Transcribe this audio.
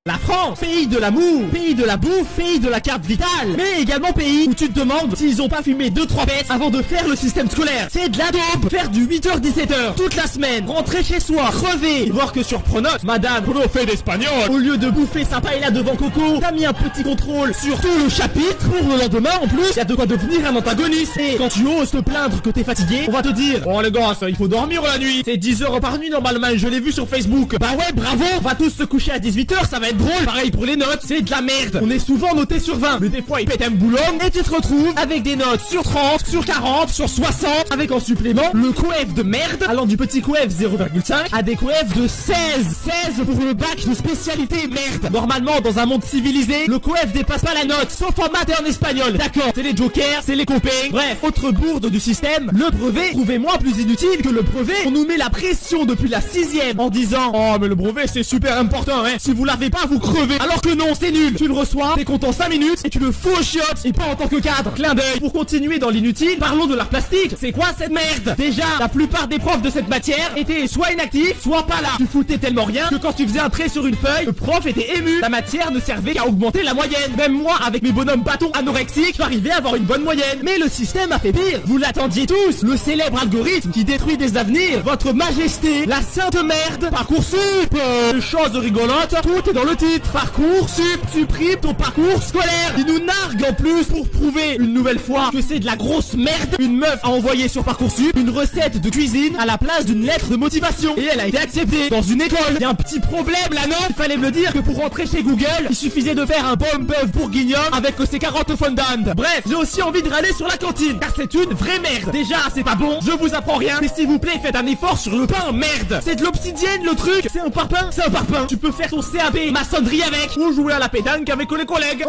La France, pays de l'amour, pays de la bouffe, pays de la carte vitale, mais également pays où tu te demandes s'ils ont pas fumé 2-3 bêtes avant de faire le système scolaire. C'est de la dope. Faire du 8h-17h toute la semaine, rentrer chez soi, crever, voir que sur Pronote, madame, profe d'espagnol, au lieu de bouffer sympa et là devant Coco, t'as mis un petit contrôle sur tout le chapitre pour le lendemain en plus, y a de quoi devenir un antagoniste. Et quand tu oses te plaindre que t'es fatigué, on va te dire, oh les gars, il faut dormir la nuit, c'est 10 heures par nuit normalement, je l'ai vu sur Facebook. Bah ouais, bravo, on va tous se coucher à 18h, ça va être drôle. Pareil pour les notes, c'est de la merde. On est souvent noté sur 20, mais des fois ils pètent un boulot et tu te retrouves avec des notes sur 30, sur 40, sur 60, avec en supplément le coef de merde, allant du petit coef 0,5 à des coefs de 16 pour le bac de spécialité merde. Normalement, dans un monde civilisé, le coef dépasse pas la note, sauf en maths et en espagnol. D'accord, c'est les jokers, c'est les copains. Bref, autre bourde du système, le brevet, trouvez-moi plus inutile que le brevet. On nous met la pression depuis la 6ème en disant, oh mais le brevet c'est super important, hein. Si vous l'avez pas, vous crevez. Alors que non, c'est nul. Tu le reçois, t'es content 5 minutes et tu le fous aux chiottes, et pas en tant que cadre. Clin d'œil. Pour continuer dans l'inutile, parlons de l'art plastique. C'est quoi cette merde? Déjà, la plupart des profs de cette matière étaient soit inactifs, soit pas là. Tu foutais tellement rien que quand tu faisais un trait sur une feuille, le prof était ému. La matière ne servait qu'à augmenter la moyenne. Même moi, avec mes bonhommes bâtons anorexiques, j'arrivais à avoir une bonne moyenne. Mais le système a fait pire. Vous l'attendiez tous. Le célèbre algorithme qui détruit des avenirs. Votre majesté, la sainte merde, Parcoursup. Chose rigolote, tout est dans le titre. Parcoursup supprime ton parcours scolaire. Il nous nargue en plus pour prouver une nouvelle fois que c'est de la grosse merde. Une meuf a envoyé sur Parcoursup une recette de cuisine à la place d'une lettre de motivation. Et elle a été acceptée dans une école. Il y a un petit problème là, non? Il fallait me le dire que pour rentrer chez Google, il suffisait de faire un bon bœuf bourguignon avec ses carottes fondantes. Bref, j'ai aussi envie de râler sur la cantine, car c'est une vraie merde. Déjà, c'est pas bon, je vous apprends rien, mais s'il vous plaît, faites un effort sur le pain, merde. C'est de l'obsidienne le truc. C'est un parpaing. C'est un parpaing. Tu peux faire ton CAB maçonnerie avec, ou jouer à la pétanque avec les collègues.